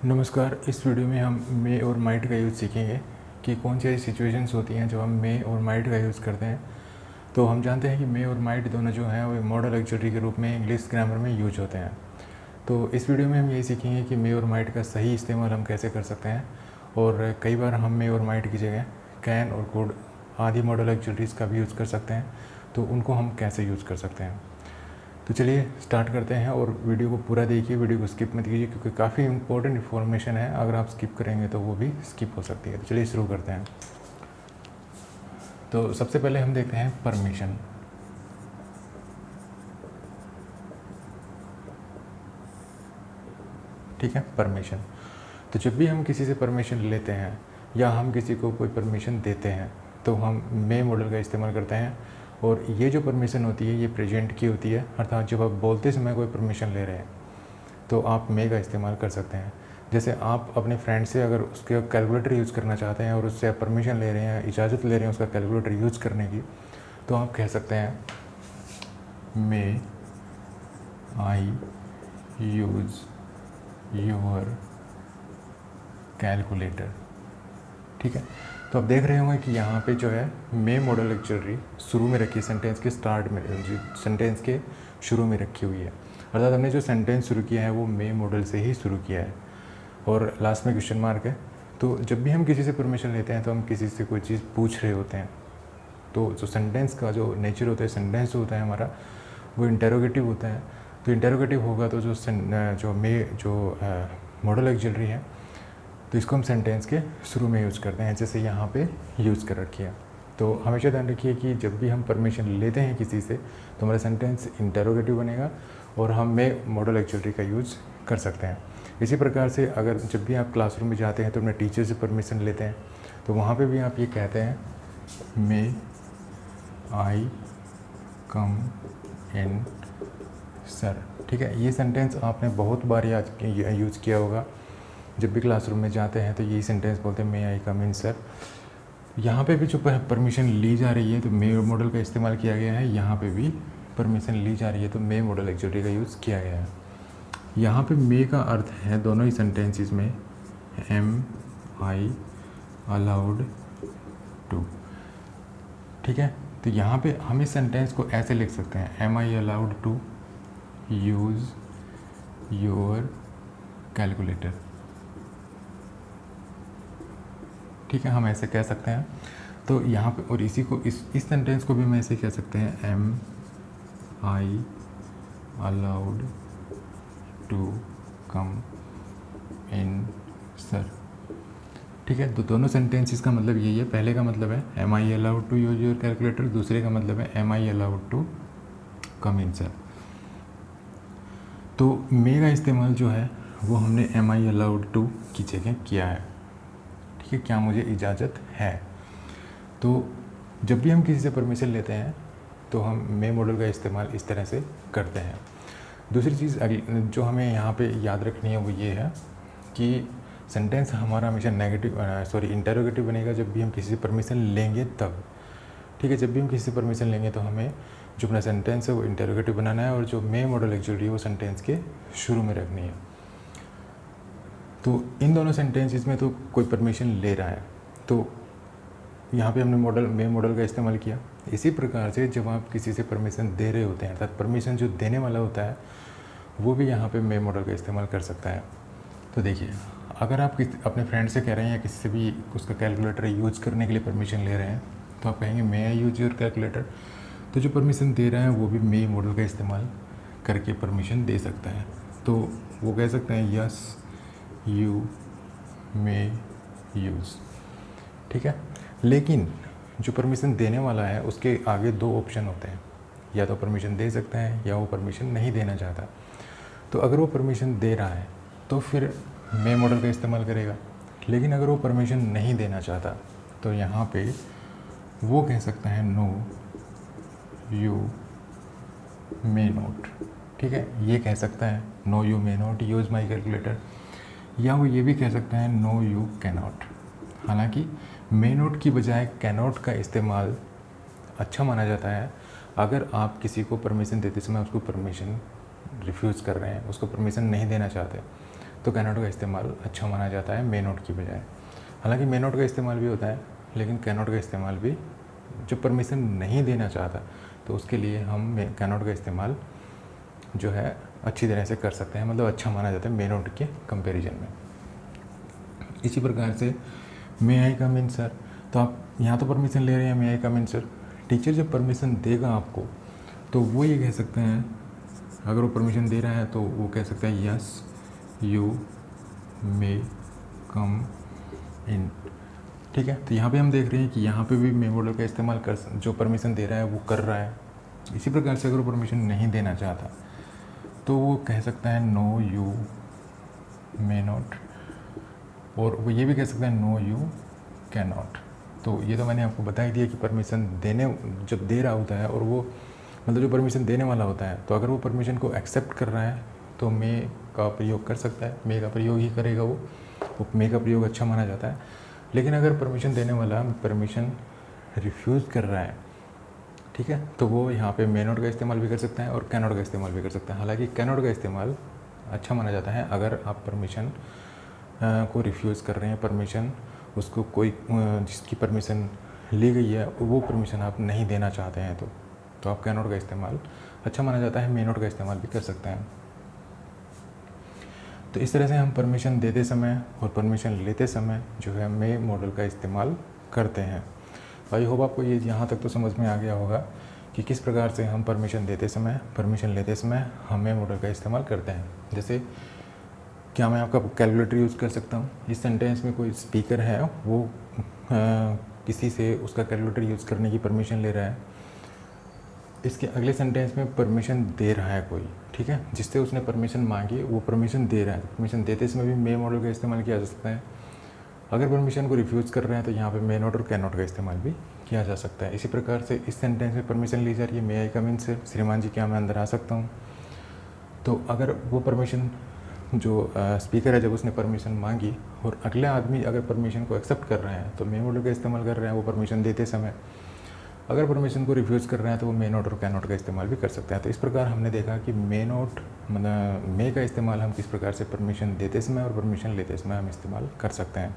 नमस्कार। इस वीडियो में हम मे और माइट का यूज़ सीखेंगे कि कौन सी ऐसी सिचुएशंस होती हैं जब हम मे और माइट का यूज़ करते हैं। तो हम जानते हैं कि मे और माइट दोनों जो हैं वो मॉडल ऑक्सिलरी के रूप में इंग्लिश ग्रामर में यूज होते हैं। तो इस वीडियो में हम यही सीखेंगे कि मे और माइट का सही इस्तेमाल हम कैसे कर सकते हैं, और कई बार हम मे और माइट की जगह कैन और कुड आदि मॉडल ऑक्सिलरीज़ का भी यूज़ कर सकते हैं। तो उनको हम कैसे यूज़ कर सकते हैं, तो चलिए स्टार्ट करते हैं। और वीडियो को पूरा देखिए, वीडियो को स्किप मत कीजिए क्योंकि काफ़ी इंपॉर्टेंट इन्फॉर्मेशन है। अगर आप स्किप करेंगे तो वो भी स्किप हो सकती है। तो चलिए शुरू करते हैं। तो सबसे पहले हम देखते हैं परमिशन। ठीक है, परमिशन। तो जब भी हम किसी से परमिशन लेते हैं या हम किसी को कोई परमिशन देते हैं तो हम मे मॉडल का इस्तेमाल करते हैं। और ये जो परमिशन होती है ये प्रेजेंट की होती है, अर्थात जब आप बोलते समय कोई परमिशन ले रहे हैं तो आप मे का इस्तेमाल कर सकते हैं। जैसे आप अपने फ्रेंड से अगर उसके कैलकुलेटर यूज़ करना चाहते हैं और उससे परमिशन ले रहे हैं, इजाज़त ले रहे हैं उसका कैलकुलेटर यूज़ करने की, तो आप कह सकते हैं मे आई यूज़ योर कैलकुलेटर। ठीक है, तो आप देख रहे होंगे कि यहाँ पे जो है मे मॉडल ऑक्सिलरी शुरू में रखी, सेंटेंस के स्टार्ट में, सेंटेंस के शुरू में रखी हुई है। अर्थात हमने जो सेंटेंस शुरू किया है वो मे मॉडल से ही शुरू किया है और लास्ट में क्वेश्चन मार्क है। तो जब भी हम किसी से परमिशन लेते हैं तो हम किसी से कोई चीज़ पूछ रहे होते हैं। तो जो सेंटेंस का जो नेचर होता है, सेंटेंस जो होता है हमारा वो इंटेरोगेटिव होता है। तो इंटेरोगेटिव होगा तो जो मॉडल ऑक्सिलरी है तो इसको हम सेंटेंस के शुरू में यूज़ करते हैं, जैसे यहाँ पे यूज़ कर रखी है। तो हमेशा ध्यान रखिए कि जब भी हम परमिशन लेते हैं किसी से तो हमारा सेंटेंस इंटेरोगेटिव बनेगा और हम में मॉडल ऑक्सिलरी का यूज़ कर सकते हैं। इसी प्रकार से अगर जब भी आप क्लासरूम में जाते हैं तो अपने टीचर से परमिशन लेते हैं तो वहाँ पे भी आप ये कहते हैं मे आई कम इन सर। ठीक है, ये सेंटेंस आपने बहुत बार यूज़ किया होगा। जब भी क्लासरूम में जाते हैं तो यही सेंटेंस बोलते हैं मे आई कम इन सर। यहाँ पे भी जो परमिशन ली जा रही है तो मे मॉडल का इस्तेमाल किया गया है। यहाँ पे भी परमिशन ली जा रही है तो मे मॉडल ऑक्सिलरी का यूज़ किया गया है। यहाँ पे मे का अर्थ है दोनों ही सेंटेंसेस में एम आई अलाउड टू। ठीक है, तो यहाँ पे हम इस सेंटेंस को ऐसे लिख सकते हैं, am I allowed to use your calculator. ठीक है, हम ऐसे कह सकते हैं। तो यहाँ पे और इसी को इस सेंटेंस को भी हम ऐसे कह सकते हैं, am I allowed to come in sir. ठीक है, तो दोनों सेंटेंसेस का मतलब यही है। पहले का मतलब है am I allowed to use your calculator, दूसरे का मतलब है am I allowed to come in sir. तो मे का इस्तेमाल जो है वो हमने एम आई अलाउड टू की जगह किया है। ठीक है, क्या मुझे इजाज़त है। तो जब भी हम किसी से परमिशन लेते हैं तो हम मे मॉडल का इस्तेमाल इस तरह से करते हैं। दूसरी चीज़ जो हमें यहाँ पे याद रखनी है वो ये है कि सेंटेंस हमारा हमेशा इंटेरोगेटिव बनेगा जब भी हम किसी से परमिशन लेंगे तब। ठीक है, जब भी हम किसी से परमिशन लेंगे तो हमें जो अपना सेंटेंस है वो इंटेरोगेटिव बनाना है और जो मे मॉडल ऑक्सिलरी है वो सेंटेंस के शुरू में रखनी है। तो इन दोनों सेंटेंसेस में तो कोई परमिशन ले रहा है तो यहाँ पे हमने मे मॉडल का इस्तेमाल किया। इसी प्रकार से जब आप किसी से परमिशन दे रहे होते हैं अर्थात परमिशन जो देने वाला होता है वो भी यहाँ पे मे मॉडल का इस्तेमाल कर सकता है। तो देखिए, अगर आप अपने फ्रेंड से कह रहे हैं या किसी से भी उसका कैलकुलेटर यूज़ करने के लिए परमिशन ले रहे हैं तो आप कहेंगे मे आई यूज योर कैलकुलेटर। तो जो परमिशन दे रहा है वो भी मे मॉडल का इस्तेमाल करके परमिशन दे सकता है। तो वो कह सकते हैं यस यू मे यूज़। ठीक है, लेकिन जो परमिशन देने वाला है उसके आगे दो ऑप्शन होते हैं, या तो परमिशन दे सकता है या वो परमिशन नहीं देना चाहता। तो अगर वो परमिशन दे रहा है तो फिर मे मॉडल का इस्तेमाल करेगा, लेकिन अगर वो परमिशन नहीं देना चाहता तो यहाँ पे वो कह सकता है नो यू मे नॉट। ठीक है, ये कह सकता है no you may not use my calculator, या वो ये भी कह सकता है नो यू कैनॉट। हालांकि मे नॉट की बजाय कैनॉट का इस्तेमाल अच्छा माना जाता है अगर आप किसी को परमिशन देते समय उसको परमिशन रिफ्यूज़ कर रहे हैं, उसको परमिशन नहीं देना चाहते, तो कैन नॉट का इस्तेमाल अच्छा माना जाता है मे नॉट की बजाय। हालांकि मे नॉट का इस्तेमाल भी होता है, लेकिन कैन नॉट का इस्तेमाल भी जो परमिशन नहीं देना चाहता तो उसके लिए हम कैन नॉट का इस्तेमाल जो है अच्छी तरह से कर सकते हैं, मतलब अच्छा माना जाता है मे नॉट के कंपैरिजन में। इसी प्रकार से मे आई कम इन सर, तो आप यहाँ तो परमिशन ले रहे हैं मे आई कम इन सर। टीचर जब परमिशन देगा आपको तो वो ये कह सकते हैं, अगर वो परमिशन दे रहा है तो वो कह सकता है यस यू मे कम इन। ठीक है, तो यहाँ पे हम देख रहे हैं कि यहाँ पे भी मे मॉडल का इस्तेमाल कर, जो परमिशन दे रहा है वो कर रहा है। इसी प्रकार से अगर वो परमिशन नहीं देना चाहता तो वो कह सकता है नो यू मे नॉट, और वो ये भी कह सकता है नो यू कैन नॉट। तो ये तो मैंने आपको बता ही दिया कि परमिशन देने जब दे रहा होता है और वो मतलब जो परमिशन देने वाला होता है, तो अगर वो परमिशन को एक्सेप्ट कर रहा है तो मे का प्रयोग कर सकता है, मे का प्रयोग ही करेगा वो मे का प्रयोग अच्छा माना जाता है। लेकिन अगर परमिशन देने वाला परमिशन रिफ्यूज़ कर रहा है, ठीक है, तो वो यहाँ पे मे नॉट का इस्तेमाल भी कर सकता है और कैन नॉट का इस्तेमाल भी कर सकता है। हालांकि कैन नॉट का इस्तेमाल अच्छा माना जाता है अगर आप परमिशन को रिफ्यूज़ कर रहे हैं, परमिशन उसको कोई जिसकी परमिशन ली गई है वो परमिशन आप नहीं देना चाहते हैं तो आप कैन नॉट का इस्तेमाल अच्छा माना जाता है, मे नॉट का इस्तेमाल भी कर सकते हैं। तो इस तरह से हम परमिशन देते समय और परमिशन लेते समय जो है मे मॉडल का इस्तेमाल करते हैं। आई होप आपको ये यहाँ तक तो समझ में आ गया होगा कि किस प्रकार से हम परमिशन देते समय, परमिशन लेते समय हम मे मॉडल का इस्तेमाल करते हैं। जैसे क्या मैं आपका कैलकुलेटर यूज़ कर सकता हूँ? इस सेंटेंस में कोई स्पीकर है, वो किसी से उसका कैलकुलेटर यूज़ करने की परमिशन ले रहा है। इसके अगले सेंटेंस में परमिशन दे रहा है कोई, ठीक है, जिससे उसने परमिशन मांगी वो परमिशन दे रहा है। परमिशन देते समय भी मे मॉडल का इस्तेमाल किया जा सकता है। अगर परमिशन को रिफ्यूज़ कर रहे हैं तो यहाँ पे मे नॉट और कैन नॉट का इस्तेमाल भी किया जा सकता है। इसी प्रकार से इस सेंटेंस में परमिशन ली जा रही है मे आई कम इन से, श्रीमान जी क्या मैं अंदर आ सकता हूँ। तो अगर वो परमिशन जो स्पीकर है, जब उसने परमिशन मांगी और अगले आदमी अगर परमिशन को एक्सेप्ट कर रहे हैं तो मे मॉडल का इस्तेमाल कर रहे हैं वो परमिशन देते समय। अगर परमिशन को रिफ्यूज़ कर रहे हैं तो वो मे नॉट और कैन नॉट का इस्तेमाल भी कर सकते हैं। तो इस प्रकार हमने देखा कि मे नॉट मतलब मे का इस्तेमाल हम किस प्रकार से परमिशन देते समय और परमिशन लेते समय हम इस्तेमाल कर सकते हैं।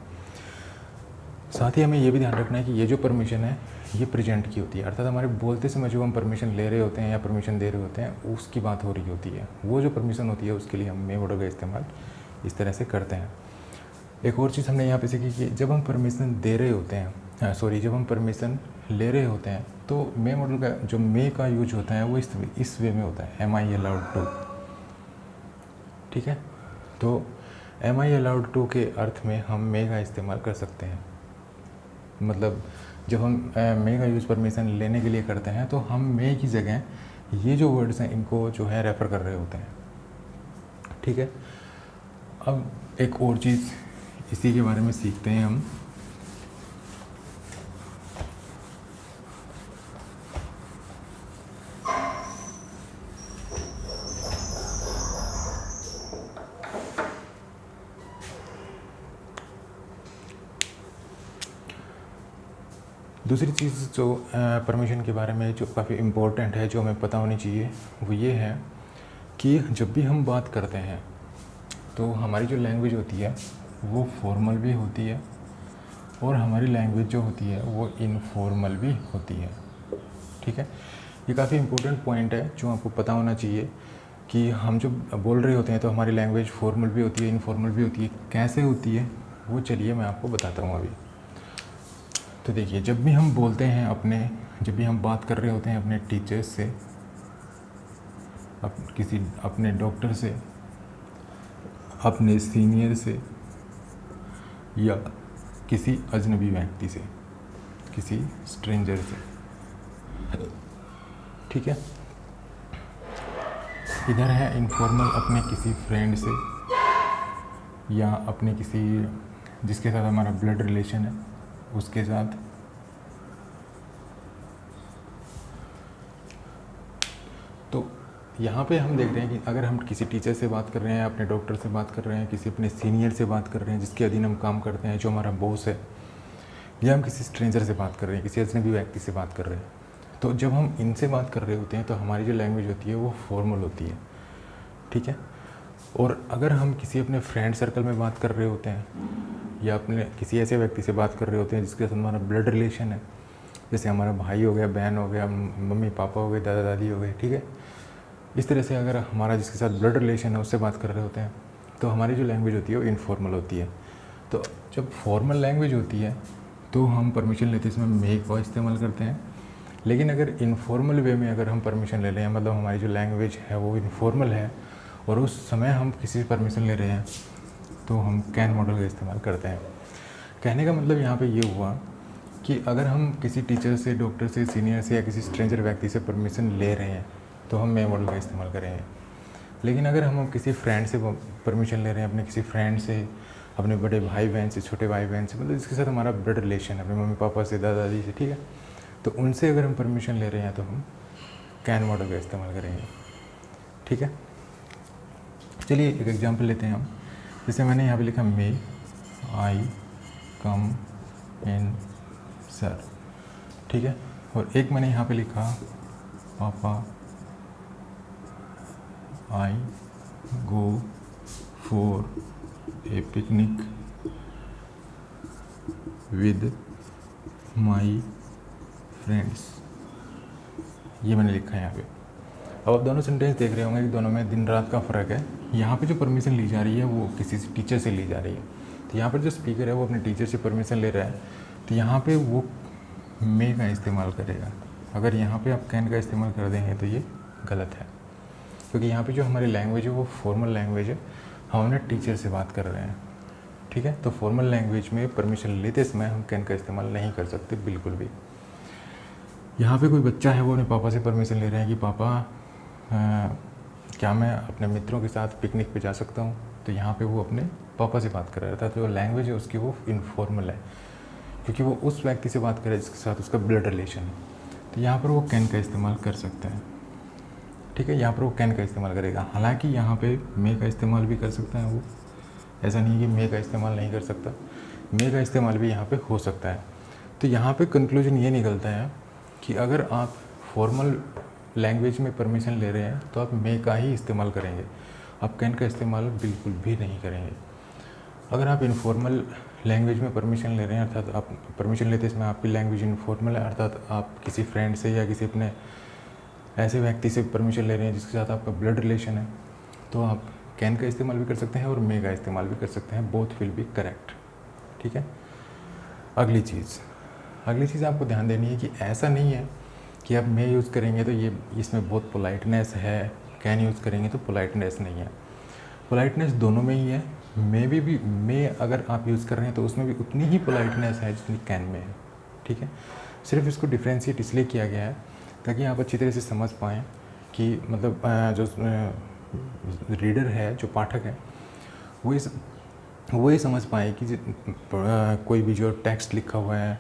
साथ ही हमें ये भी ध्यान रखना है कि ये जो परमिशन है ये प्रेजेंट की होती है, अर्थात हमारे बोलते समय जो हम परमिशन ले रहे होते हैं या परमिशन दे रहे होते हैं उसकी बात हो रही होती है। वो जो परमिशन होती है उसके लिए हम मे मॉडल का इस्तेमाल इस तरह से करते हैं। एक और चीज़ हमने यहाँ पे सीखी कि जब हम परमिशन दे रहे होते हैं, जब हम परमिशन ले रहे होते हैं तो मे मॉडल का जो मे का यूज होता है वो इस वे में होता है, एम आई अलाउड टू। ठीक है, तो एम आई अलाउड टू के अर्थ में हम मे का इस्तेमाल कर सकते हैं। मतलब जब हम मे का यूज़ परमिशन लेने के लिए करते हैं तो हम मे की जगह ये जो वर्ड्स हैं इनको जो है रेफ़र कर रहे होते हैं। ठीक है, अब एक और चीज़ इसी के बारे में सीखते हैं हम। दूसरी चीज़ जो परमिशन के बारे में जो काफ़ी इम्पोर्टेंट है, जो हमें पता होनी चाहिए, वो ये है कि जब भी हम बात करते हैं तो हमारी जो लैंग्वेज होती है वो फॉर्मल भी होती है और हमारी लैंग्वेज जो होती है वो इनफॉर्मल भी होती है। ठीक है, ये काफ़ी इम्पोर्टेंट पॉइंट है जो आपको पता होना चाहिए कि हम जो बोल रहे होते हैं तो हमारी लैंग्वेज फॉर्मल भी होती है, इनफॉर्मल भी होती है। कैसे होती है वो चलिए मैं आपको बताता हूँ अभी। तो देखिए, जब भी हम बोलते हैं जब भी हम बात कर रहे होते हैं अपने टीचर्स से, अपने डॉक्टर से, अपने सीनियर से या किसी अजनबी व्यक्ति से, किसी स्ट्रेंजर से, ठीक है, इधर है इनफॉर्मल अपने किसी फ्रेंड से या अपने किसी जिसके साथ हमारा ब्लड रिलेशन है उसके साथ। तो यहाँ पे हम देख रहे हैं कि अगर हम किसी टीचर से बात कर रहे हैं, अपने डॉक्टर से बात कर रहे हैं, किसी अपने सीनियर से बात कर रहे हैं जिसके अधीन हम काम करते हैं, जो हमारा बॉस है, या हम किसी स्ट्रेंजर से बात कर रहे हैं, किसी अजनबी व्यक्ति से बात कर रहे हैं, तो जब हम इनसे बात कर रहे होते हैं तो हमारी जो लैंग्वेज होती है वो फॉर्मल होती है। ठीक है, और अगर हम किसी अपने फ्रेंड सर्कल में बात कर रहे होते हैं या अपने किसी ऐसे व्यक्ति से बात कर रहे होते हैं जिसके साथ हमारा ब्लड रिलेशन है, जैसे हमारा भाई हो गया, बहन हो गया, मम्मी पापा हो गए, दादा दादी हो गए, ठीक है, इस तरह से अगर हमारा जिसके साथ ब्लड रिलेशन है उससे बात कर रहे होते हैं तो हमारी जो लैंग्वेज होती है वो इनफॉर्मल होती है। तो जब फॉर्मल लैंग्वेज होती है तो हम परमिशन लेते इसमें मे का इस्तेमाल करते हैं। लेकिन अगर इनफॉर्मल वे में अगर हम परमिशन ले रहे हैं, मतलब हमारी जो लैंग्वेज है वो इनफॉर्मल है और उस समय हम किसी से परमिशन ले रहे हैं, तो हम कैन मॉडल का इस्तेमाल करते हैं। कहने का मतलब यहाँ पे ये हुआ कि अगर हम किसी टीचर से, डॉक्टर से, सीनियर से या किसी स्ट्रेंजर व्यक्ति से परमिशन ले रहे हैं तो हम मे मॉडल का इस्तेमाल करेंगे। लेकिन अगर हम किसी फ्रेंड से परमिशन ले रहे हैं, अपने किसी फ्रेंड से, अपने बड़े भाई बहन से, छोटे भाई बहन से, मतलब जिसके साथ हमारा ब्लड रिलेशन है, अपने मम्मी पापा से, दादा दादी से, ठीक है, तो उनसे अगर हम परमिशन ले रहे हैं तो हम कैन मॉडल का इस्तेमाल करेंगे। ठीक है, चलिए एक एग्जांपल लेते हैं हम। जैसे मैंने यहाँ पे लिखा मे आई कम इन सर, ठीक है, और एक मैंने यहाँ पे लिखा पापा I go for a picnic with my friends, ये मैंने लिखा है यहाँ पे। अब आप दोनों सेंटेंस देख रहे होंगे कि दोनों में दिन रात का फ़र्क है। यहाँ पे जो परमिशन ली जा रही है वो किसी टीचर से ली जा रही है, तो यहाँ पर जो स्पीकर है वो अपने टीचर से परमिशन ले रहा है, तो यहाँ पे वो मे का इस्तेमाल करेगा। अगर यहाँ पे आप कैन का इस्तेमाल कर देंगे तो ये गलत है, क्योंकि यहाँ पे जो हमारी लैंग्वेज है वो फॉर्मल लैंग्वेज है, हम अपने टीचर से बात कर रहे हैं। ठीक है, तो फॉर्मल लैंग्वेज में परमिशन लेते समय हम कैन का इस्तेमाल नहीं कर सकते बिल्कुल भी। यहाँ पे कोई बच्चा है वो अपने पापा से परमिशन ले रहे हैं कि पापा क्या मैं अपने मित्रों के साथ पिकनिक पे जा सकता हूँ, तो यहाँ पे वो अपने पापा से बात कर रहा था, तो लैंग्वेज है उसकी वो इनफॉर्मल है, क्योंकि वो उस व्यक्ति से बात कर रहा है जिसके साथ उसका ब्लड रिलेशन है, तो यहाँ पर वो कैन का इस्तेमाल कर सकते हैं। ठीक है, यहाँ पर वो कैन का इस्तेमाल करेगा। हालांकि यहाँ पे मे का इस्तेमाल भी कर सकता है वो, ऐसा नहीं है कि मे का इस्तेमाल नहीं कर सकता, मे का इस्तेमाल भी यहाँ पे हो सकता है। तो यहाँ पे कंक्लूजन ये निकलता है कि अगर आप फॉर्मल लैंग्वेज में परमिशन ले रहे हैं तो आप मे का ही इस्तेमाल करेंगे, आप कैन का इस्तेमाल बिल्कुल भी नहीं करेंगे। अगर आप इनफॉर्मल लैंग्वेज में परमिशन ले रहे हैं, अर्थात आप परमिशन लेते इसमें आपकी लैंग्वेज इनफॉर्मल है, अर्थात आप किसी फ्रेंड से या किसी अपने ऐसे व्यक्ति से परमिशन ले रहे हैं जिसके साथ आपका ब्लड रिलेशन है, तो आप कैन का इस्तेमाल भी कर सकते हैं और मे का इस्तेमाल भी कर सकते हैं, बोथ विल बी करेक्ट। ठीक है, अगली चीज़ आपको ध्यान देनी है कि ऐसा नहीं है कि आप मे यूज़ करेंगे तो ये इसमें बहुत पोलाइटनेस है, कैन यूज़ करेंगे तो पोलाइटनेस नहीं है। पोलाइटनेस दोनों में ही है, मे अगर आप यूज़ कर रहे हैं तो उसमें भी उतनी ही पोलाइटनेस है जितनी कैन में है। ठीक है, सिर्फ इसको डिफ्रेंशिएट इसलिए किया गया है ताकि आप अच्छी तरह से समझ पाएँ कि मतलब जो रीडर है, जो पाठक है, वो ये समझ पाए कि कोई भी जो टेक्स्ट लिखा हुआ है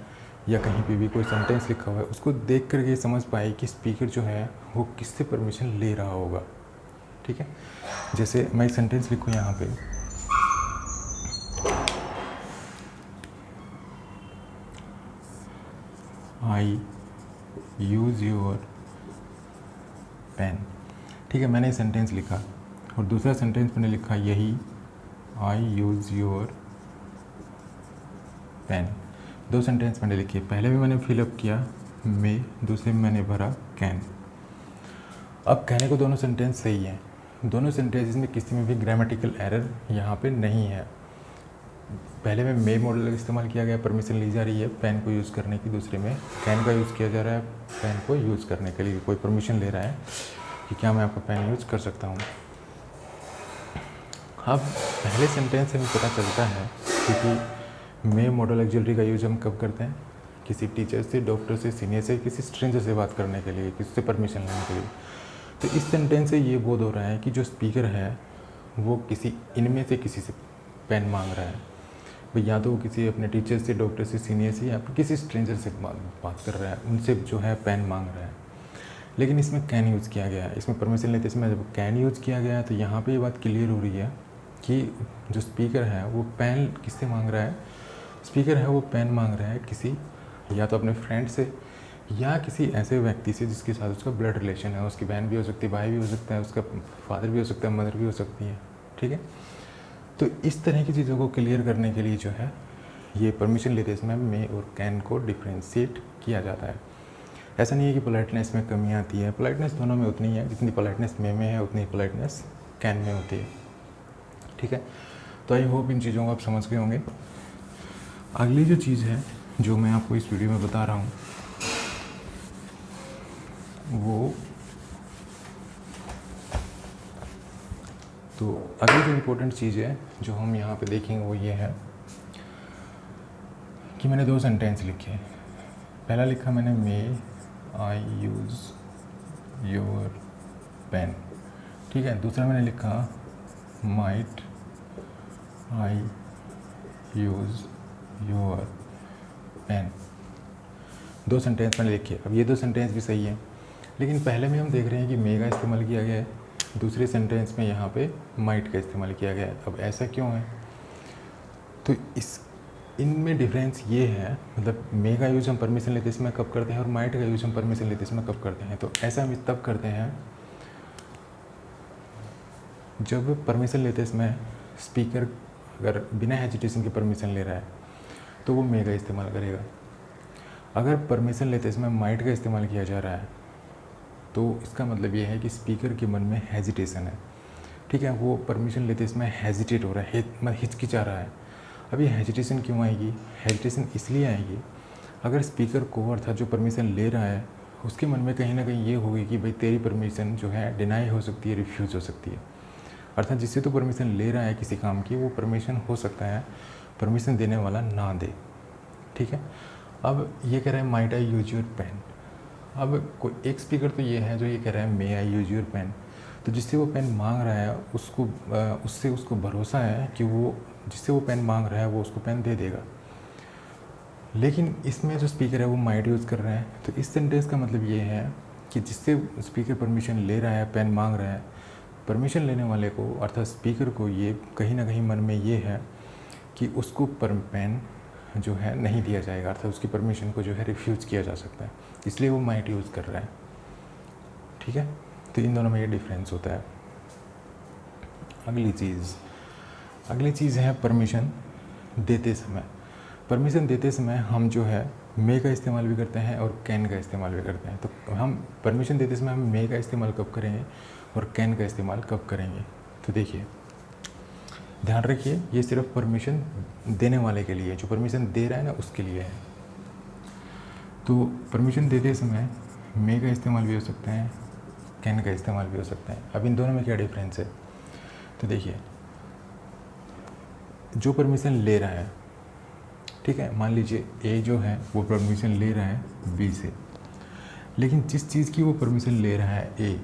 या कहीं पे भी कोई सेंटेंस लिखा हुआ है उसको देख करके समझ पाए कि स्पीकर जो है वो किससे परमिशन ले रहा होगा। ठीक है, जैसे मैं एक सेंटेंस लिखूँ यहाँ पे, आई यूज़ योर पेन। ठीक है, मैंने ये सेंटेंस लिखा और दूसरा सेंटेंस मैंने लिखा यही, आई यूज़ योर पेन। दो सेंटेंस मैंने लिखे, पहले भी मैंने फिलअप किया मे, दूसरे में मैंने भरा कैन। अब कहने को दोनों सेंटेंस सही हैं, दोनों सेंटेंसेस में किसी में भी ग्रामेटिकल एरर यहाँ पे नहीं है। पहले में मे मॉडल का इस्तेमाल किया गया, परमिशन ली जा रही है पेन को यूज़ करने की, दूसरे में कैन का यूज़ किया जा रहा है पेन को यूज़ करने के लिए, कोई परमिशन ले रहा है कि क्या मैं आपका पेन यूज़ कर सकता हूँ। अब पहले सेंटेंस से हमें पता चलता है क्योंकि मे मॉडल ऑक्सिलरी का यूज हम कब करते हैं, किसी टीचर से, डॉक्टर से, सीनियर से, किसी स्ट्रेंजर से बात करने के लिए, किसी से परमिशन लेने के लिए। तो इस सेंटेंस से ये बोध हो रहा है कि जो स्पीकर है वो किसी इनमें से किसी से पेन मांग रहा है, भाई या तो वो किसी अपने टीचर से, डॉक्टर से, सीनियर से या किसी स्ट्रेंजर से बात कर रहा है, उनसे जो है पेन मांग रहा है। लेकिन इसमें कैन यूज़ किया गया है, इसमें परमिशन लेते इसमें जब कैन यूज़ किया गया है तो यहाँ पे ये बात क्लियर हो रही है कि जो स्पीकर है वो पेन किससे मांग रहा है, स्पीकर है वो पेन मांग रहा है किसी या तो अपने फ्रेंड से या किसी ऐसे व्यक्ति से जिसके साथ उसका ब्लड रिलेशन है, उसकी बहन भी हो सकती है, भाई भी हो सकता है, उसका फादर भी हो सकता है, मदर भी हो सकती है। ठीक है। तो इस तरह की चीज़ों को क्लियर करने के लिए जो है ये परमिशन लेते समय मे और कैन को डिफ्रेंशिएट किया जाता है। ऐसा नहीं है कि पोलाइटनेस में कमी आती है, पोलाइटनेस दोनों में उतनी है, जितनी पोलाइटनेस मे में है उतनी पोलाइटनेस कैन में होती है, ठीक है। तो आई होप इन चीज़ों को आप समझ गए होंगे। अगली जो चीज़ है जो मैं आपको इस वीडियो में बता रहा हूँ वो, तो अगली जो इम्पोर्टेंट चीज़ है जो हम यहाँ पे देखेंगे वो ये है कि मैंने 2 सेंटेंस लिखे। पहला लिखा मैंने may I use your pen, ठीक है। दूसरा मैंने लिखा might I use your pen. 2 sentence मैंने लिखे। अब ये 2 सेंटेंस भी सही है, लेकिन पहले में हम देख रहे हैं कि मे का इस्तेमाल किया गया है, दूसरे सेंटेंस में यहाँ पे माइट का इस्तेमाल किया गया है। अब ऐसा क्यों है? तो इनमें डिफरेंस ये है, मतलब मे का यूज़ हम परमिशन लेते समय कब करते हैं और माइट का यूज़ हम परमिशन लेते समय कब करते हैं। तो ऐसा हम तब करते हैं जब परमिशन लेते समय स्पीकर अगर बिना हेजिटेशन के परमिशन ले रहा है तो वो मे का इस्तेमाल करेगा। अगर परमिशन लेते समय माइट का इस्तेमाल किया जा रहा है तो इसका मतलब ये है कि स्पीकर के मन में हेजिटेशन है, ठीक है। वो परमिशन लेते समय हेजिटेट हो रहा है, हिचकिचा रहा है। अब ये हेजिटेशन क्यों आएगी? हेजिटेशन इसलिए आएगी अगर स्पीकर को अर्थात जो परमिशन ले रहा है उसके मन में कहीं ना कहीं ये होगी कि भाई तेरी परमिशन जो है डिनाई हो सकती है, रिफ्यूज़ हो सकती है। अर्थात जिससे तो परमिशन ले रहा है किसी काम की, वो परमिशन हो सकता है परमिशन देने वाला ना दे, ठीक है। अब ये कह रहा है might I use your pen. अब कोई एक स्पीकर तो ये है जो ये कह रहा है मे आई यूज योर पेन, तो जिससे वो पेन मांग रहा है उससे उसको भरोसा है कि वो जिससे वो पेन मांग रहा है वो उसको पेन दे देगा। लेकिन इसमें जो स्पीकर है वो माइट यूज़ कर रहा है। तो इस सेंटेंस का मतलब ये है कि जिससे स्पीकर परमिशन ले रहा है, पेन मांग रहा है, परमिशन लेने वाले को अर्थात स्पीकर को ये कहीं ना कहीं मन में ये है कि उसको पेन जो है नहीं दिया जाएगा, अर्थात उसकी परमिशन को जो है रिफ्यूज़ किया जा सकता है, इसलिए वो माइट यूज़ कर रहा है, ठीक है। तो इन दोनों में ये डिफरेंस होता है। अगली चीज़ है परमिशन देते समय। परमिशन देते समय हम जो है मे का इस्तेमाल भी करते हैं और कैन का इस्तेमाल भी करते हैं। तो हम परमिशन देते समय हम मे का इस्तेमाल कब करेंगे और कैन का इस्तेमाल कब करेंगे? तो देखिए, ध्यान रखिए, ये सिर्फ परमिशन देने वाले के लिए, जो परमिशन दे रहा है ना उसके लिए है। तो परमिशन देते समय मे का इस्तेमाल भी हो सकता है, कैन का इस्तेमाल भी हो सकता है। अब इन दोनों में क्या डिफरेंस है? तो देखिए, जो परमिशन ले रहा है, ठीक है, मान लीजिए ए जो है वो परमिशन ले रहा है बी से, लेकिन जिस चीज़ की वो परमिशन ले रहा है ए,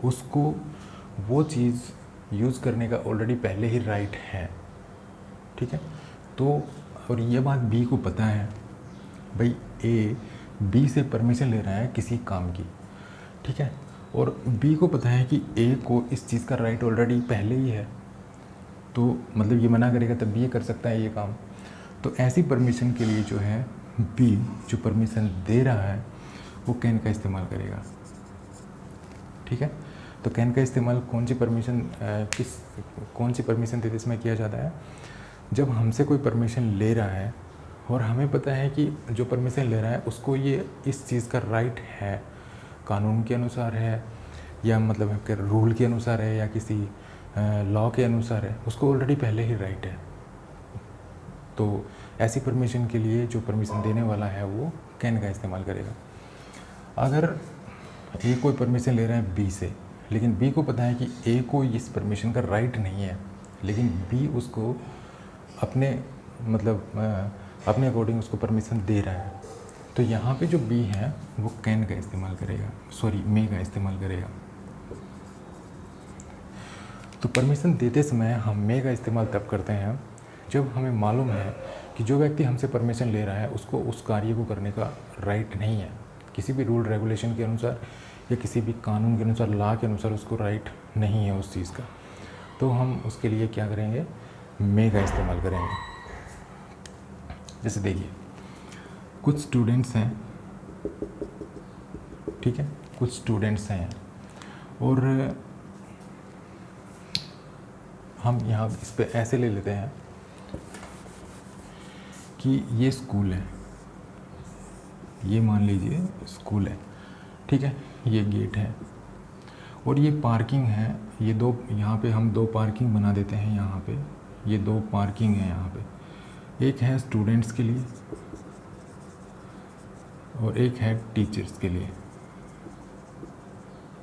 उसको वो चीज़ यूज़ करने का ऑलरेडी पहले ही राइट है, ठीक है। तो और ये बात बी को पता है, भाई ए बी से परमिशन ले रहा है किसी काम की, ठीक है, और बी को पता है कि ए को इस चीज़ का राइट ऑलरेडी पहले ही है, तो मतलब ये मना करेगा तब भी ये कर सकता है ये काम। तो ऐसी परमिशन के लिए जो है बी जो परमिशन दे रहा है वो कैन का इस्तेमाल करेगा, ठीक है। तो कैन का इस्तेमाल कौन सी परमिशन देते समय किया जाता है? जब हमसे कोई परमिशन ले रहा है और हमें पता है कि जो परमिशन ले रहा है उसको ये इस चीज़ का राइट है, कानून के अनुसार है या मतलब कि रूल के अनुसार है या किसी लॉ के अनुसार है, उसको ऑलरेडी पहले ही राइट है। तो ऐसी परमिशन के लिए जो परमिशन देने वाला है वो कैन का इस्तेमाल करेगा। अगर ए कोई परमिशन ले रहा है बी से, लेकिन बी को पता है कि ए को इस परमिशन का राइट नहीं है, लेकिन बी उसको अपने अकॉर्डिंग उसको परमिशन दे रहा है, तो यहाँ पे जो बी है वो कैन का इस्तेमाल करेगा, मे का इस्तेमाल करेगा। तो परमिशन देते समय हम मे का इस्तेमाल तब करते हैं जब हमें मालूम है कि जो व्यक्ति हमसे परमिशन ले रहा है उसको उस कार्य को करने का राइट नहीं है, किसी भी रूल रेगुलेशन के अनुसार या किसी भी कानून के अनुसार, लॉ के अनुसार उसको राइट नहीं है उस चीज़ का। तो हम उसके लिए क्या करेंगे? मे का इस्तेमाल करेंगे। जैसे देखिए, कुछ स्टूडेंट्स हैं, ठीक है, कुछ स्टूडेंट्स हैं और हम यहाँ इस पे ऐसे ले लेते हैं कि ये स्कूल है, ये मान लीजिए स्कूल है, ठीक है, ये गेट है और ये पार्किंग है। ये दो, यहाँ पे हम दो पार्किंग बना देते हैं। यहाँ पे ये दो पार्किंग है यहाँ पे, एक है स्टूडेंट्स के लिए और एक है टीचर्स के लिए,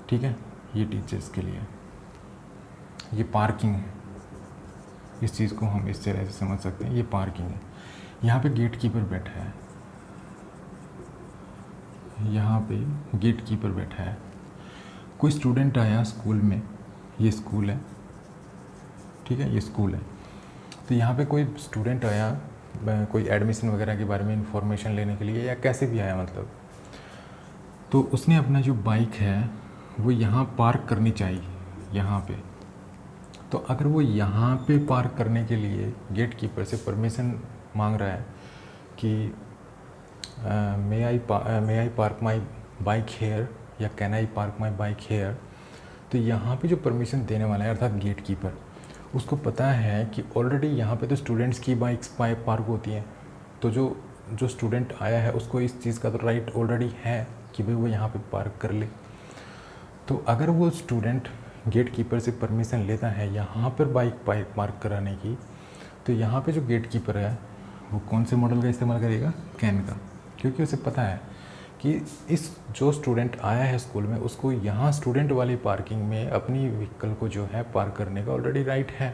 ठीक है, ये टीचर्स के लिए ये पार्किंग है। इस चीज़ को हम इस तरह से समझ सकते हैं, ये पार्किंग है। यहाँ पे गेट कीपर बैठा है, यहाँ पे गेट कीपर बैठा है। कोई स्टूडेंट आया स्कूल में, ये स्कूल है, ठीक है, ये स्कूल है। तो यहाँ पे कोई स्टूडेंट आया, कोई एडमिशन वगैरह के बारे में इंफॉर्मेशन लेने के लिए या कैसे भी आया मतलब, तो उसने अपना जो बाइक है वो यहाँ पार्क करनी चाहिए, यहाँ पे। तो अगर वो यहाँ पे पार्क करने के लिए गेट कीपर से परमिशन मांग रहा है कि may I park my bike here या can I park my bike here, तो यहाँ पे जो परमिशन देने वाला है अर्थात गेट कीपर, उसको पता है कि ऑलरेडी यहाँ पे तो स्टूडेंट्स की बाइक्स पार्क होती हैं। तो जो स्टूडेंट आया है उसको इस चीज़ का तो राइट ऑलरेडी है कि भाई वो यहाँ पे पार्क कर ले। तो अगर वो स्टूडेंट गेट कीपर से परमिशन लेता है यहाँ पर बाइक पार्क कराने की, तो यहाँ पे जो गेट कीपर है वो कौन से मॉडल का इस्तेमाल करेगा? कैन का, क्योंकि उसे पता है कि इस जो स्टूडेंट आया है स्कूल में उसको यहाँ स्टूडेंट वाली पार्किंग में अपनी व्हीकल को जो है पार्क करने का ऑलरेडी राइट है।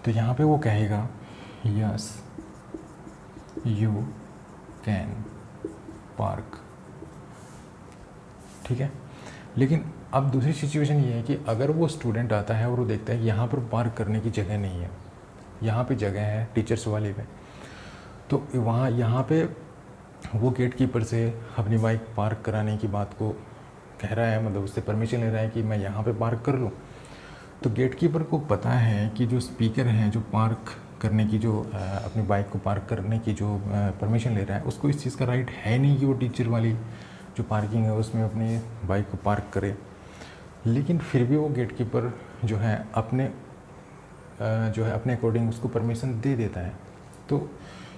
तो यहाँ पे वो कहेगा यस यू कैन पार्क, ठीक है। लेकिन अब दूसरी सिचुएशन ये है कि अगर वो स्टूडेंट आता है और वो देखता है कि यहाँ पर पार्क करने की जगह नहीं है, यहाँ पे जगह है टीचर्स वाले पे, तो वहाँ यहाँ पे वो गेट कीपर से अपनी बाइक पार्क कराने की बात को कह रहा है, मतलब उससे परमिशन ले रहा है कि मैं यहाँ पे पार्क कर लूँ। तो गेट कीपर को पता है कि जो स्पीकर है जो पार्क करने की, जो अपनी बाइक को पार्क करने की जो परमिशन ले रहा है, उसको इस चीज़ का राइट है नहीं कि वो टीचर वाली जो पार्किंग है उसमें अपनी बाइक को पार्क करे। लेकिन फिर भी वो गेट कीपर जो है अपने अकॉर्डिंग उसको परमिशन दे देता है। तो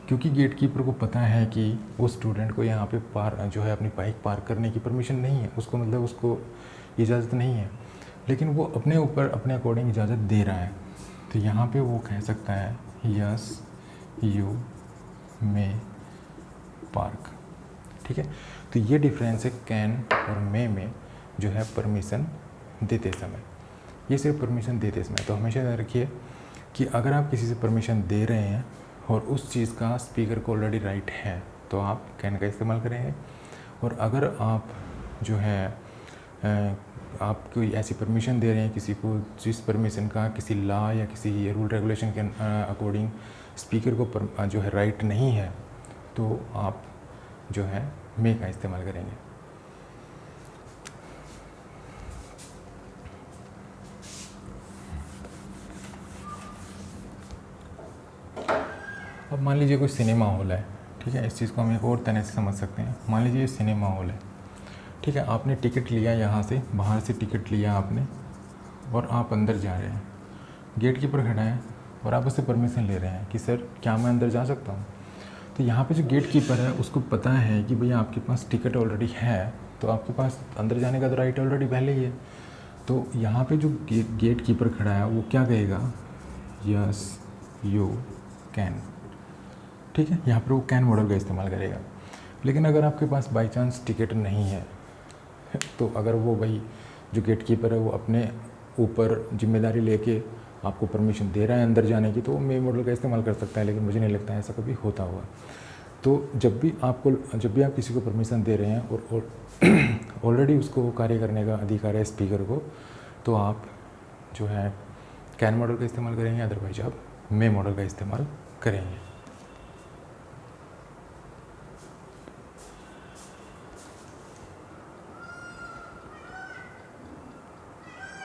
क्योंकि गेट कीपर को पता है कि वो स्टूडेंट को यहाँ पे जो है अपनी बाइक पार्क करने की परमिशन नहीं है, उसको मतलब उसको इजाज़त नहीं है, लेकिन वो अपने ऊपर अपने अकॉर्डिंग इजाज़त दे रहा है। तो यहाँ पे वो कह सकता है यस यू मे पार्क, ठीक है। तो ये डिफरेंस है कैन और मे में जो है परमिशन देते समय। ये सिर्फ परमिशन देते समय। तो हमेशा याद रखिए कि अगर आप किसी से परमिशन दे रहे हैं और उस चीज़ का स्पीकर को ऑलरेडी राइट है तो आप कैन का इस्तेमाल करेंगे, और अगर आप जो है आप कोई ऐसी परमिशन दे रहे हैं किसी को जिस परमिशन का किसी लॉ या किसी रूल रेगुलेशन के अकॉर्डिंग स्पीकर को जो है राइट नहीं है, तो आप जो है मे का इस्तेमाल करेंगे। अब मान लीजिए कोई सिनेमा हॉल है, ठीक है। इस चीज़ को हम एक और तरह से समझ सकते हैं। मान लीजिए ये सिनेमा हॉल है, ठीक है। आपने टिकट लिया, यहाँ से बाहर से टिकट लिया आपने और आप अंदर जा रहे हैं। गेट कीपर खड़ा है और आप उससे परमिशन ले रहे हैं कि सर क्या मैं अंदर जा सकता हूँ। तो यहाँ पे जो गेट कीपर है उसको पता है कि भैया आपके पास टिकट ऑलरेडी है, तो आपके पास अंदर जाने का तो राइट ऑलरेडी पहले ही है। तो यहाँ पे जो गेट कीपर खड़ा है वो क्या कहेगा? यस यू कैन, ठीक है। यहाँ पर वो कैन मॉडल का इस्तेमाल करेगा। लेकिन अगर आपके पास बाई चांस टिकट नहीं है, तो अगर वो भाई जो गेट कीपर है वो अपने ऊपर जिम्मेदारी लेके आपको परमिशन दे रहा है अंदर जाने की, तो वो मे मॉडल का इस्तेमाल कर सकता है। लेकिन मुझे नहीं लगता है ऐसा कभी होता होगा। तो जब भी आप किसी को परमिशन दे रहे हैं और ऑलरेडी उसको कार्य करने का अधिकार है स्पीकर को, तो आप जो है कैन मॉडल का इस्तेमाल करेंगे, अदरवाइज आप मे मॉडल का इस्तेमाल करेंगे।